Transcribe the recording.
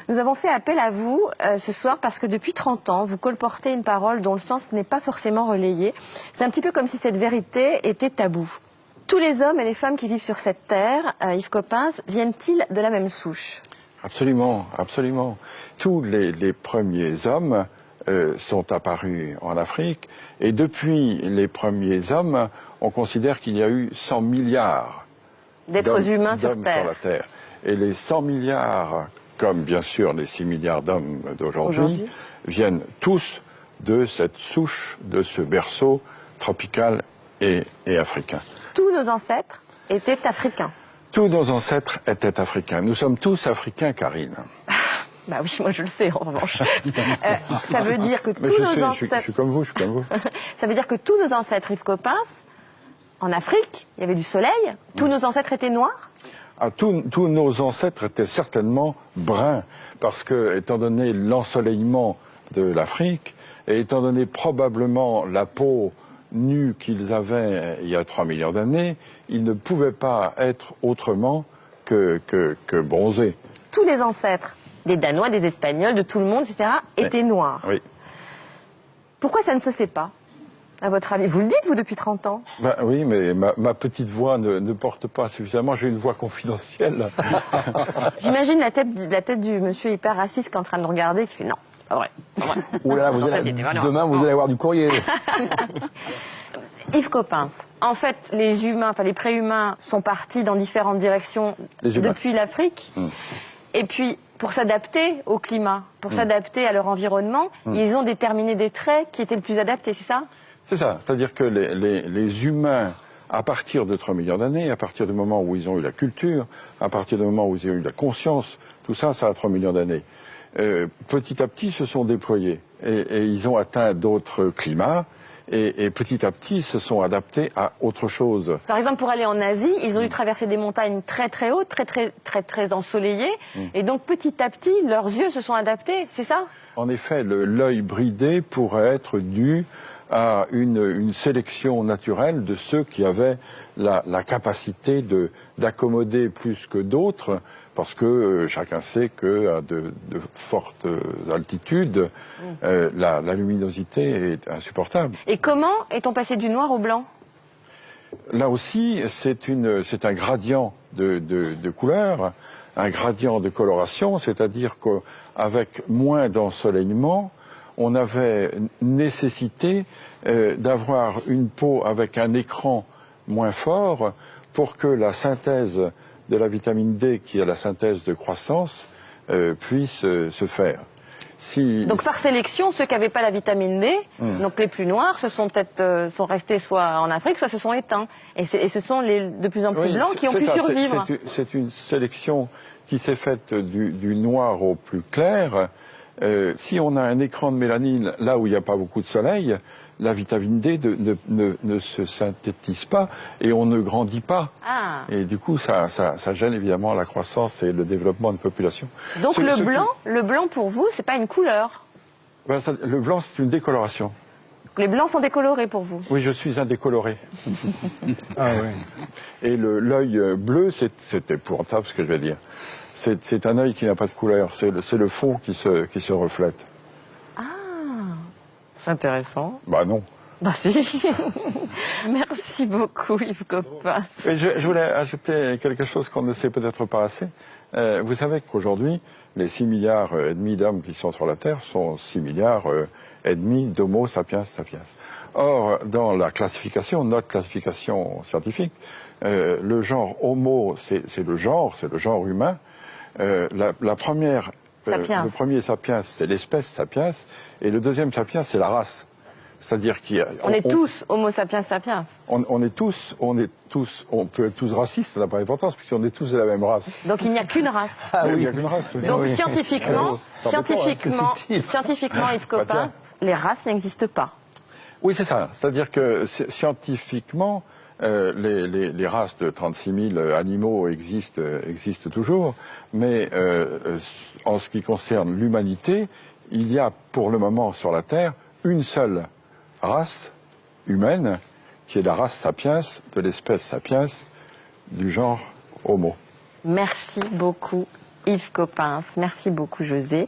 Nous avons fait appel à vous ce soir parce que depuis 30 ans, vous colportez une parole dont le sens n'est pas forcément relayé. C'est un petit peu comme si cette vérité était taboue. Tous les hommes et les femmes qui vivent sur cette terre, Yves Coppens, viennent-ils de la même souche? Absolument, absolument. Tous les premiers hommes sont apparus en Afrique et depuis les premiers hommes, on considère qu'il y a eu 100 milliards d'êtres humains sur la Terre. Et les 100 milliards, comme bien sûr les 6 milliards d'hommes d'aujourd'hui, viennent tous de cette souche, de ce berceau tropical et africain. Tous nos ancêtres étaient africains. Tous nos ancêtres étaient africains. Nous sommes tous africains, Karine. Bah oui, moi je le sais en revanche. Ça veut dire que tous nos ancêtres... Je suis comme vous, je suis comme vous. Ça veut dire que tous nos ancêtres, Yves Coppens, en Afrique, il y avait du soleil, tous nos ancêtres étaient noirs? Tous nos ancêtres étaient certainement bruns, parce que, étant donné l'ensoleillement de l'Afrique, et étant donné probablement la peau nue qu'ils avaient il y a 3 millions d'années, ils ne pouvaient pas être autrement que bronzés. Tous les ancêtres, des Danois, des Espagnols, de tout le monde, etc., étaient noirs. Oui. Pourquoi ça ne se sait pas, à votre avis? Vous le dites, vous, depuis 30 ans. Ben oui, mais ma petite voix ne porte pas suffisamment. J'ai une voix confidentielle. J'imagine la tête du monsieur hyper raciste qui est en train de regarder, qui fait non, pas vrai. Pas vrai. Oula, demain, vous allez avoir du courrier. Yves Coppens, en fait, les humains, enfin les préhumains sont partis dans différentes directions depuis l'Afrique. Et puis, pour s'adapter au climat, pour s'adapter à leur environnement, ils ont déterminé des traits qui étaient le plus adaptés, c'est ça? C'est ça, c'est-à-dire que les humains, à partir de 3 millions d'années, à partir du moment où ils ont eu la culture, à partir du moment où ils ont eu la conscience, tout ça, ça a 3 millions d'années. Petit à petit, se sont déployés et ils ont atteint d'autres climats. Et petit à petit, se sont adaptés à autre chose. Par exemple, pour aller en Asie, ils ont dû traverser des montagnes très très hautes, très ensoleillées. Et donc, petit à petit, leurs yeux se sont adaptés, c'est ça? En effet, l'œil bridé pourrait être dû à une sélection naturelle de ceux qui avaient la capacité d'accommoder plus que d'autres, parce que chacun sait qu'à de fortes altitudes, la luminosité est insupportable. Et comment est-on passé du noir au blanc? Là aussi, c'est un gradient de couleur, un gradient de coloration, c'est-à-dire qu'avec moins d'ensoleillement, on avait nécessité d'avoir une peau avec un écran moins fort pour que la synthèse de la vitamine D, qui est la synthèse de croissance, puisse se faire. Donc par sélection, ceux qui n'avaient pas la vitamine D, donc les plus noirs, sont restés soit en Afrique, soit se sont éteints. Et ce sont les de plus en plus blancs qui ont pu survivre. C'est une sélection qui s'est faite du noir au plus clair. Si on a un écran de mélanine là où il n'y a pas beaucoup de soleil, la vitamine D ne se synthétise pas et on ne grandit pas. Et du coup, ça gêne évidemment la croissance et le développement de population. Donc le blanc pour vous, c'est pas une couleur? Le blanc, c'est une décoloration. Les blancs sont décolorés pour vous? Oui, je suis un décoloré. Ah oui. Et l'œil bleu, c'est épouvantable ce que je vais dire. C'est un œil qui n'a pas de couleur, c'est le fond qui se reflète. Ah, c'est intéressant. Bah non. Bah si. Merci beaucoup Yves Coppens. Et je voulais ajouter quelque chose qu'on ne sait peut-être pas assez. Vous savez qu'aujourd'hui, les 6 milliards et demi d'hommes qui sont sur la Terre sont 6 milliards et demi d'Homo sapiens sapiens. Or, dans la classification, notre classification scientifique, le genre Homo, c'est le genre humain. Le premier sapiens, c'est l'espèce sapiens, et le deuxième sapiens, c'est la race. C'est-à-dire on est tous Homo sapiens sapiens. On peut être tous racistes, ça n'a pas d'importance, puisqu'on est tous de la même race. Donc il n'y a qu'une race. Ah oui, il n'y a qu'une race. Oui. Donc scientifiquement, Yves Coppens, les races n'existent pas. Oui, c'est ça. C'est-à-dire que scientifiquement, les races de 36 000 animaux existent toujours, mais en ce qui concerne l'humanité, il y a pour le moment sur la Terre une seule race humaine, qui est la race sapiens, de l'espèce sapiens, du genre Homo. Merci beaucoup Yves Coppens. Merci beaucoup, José.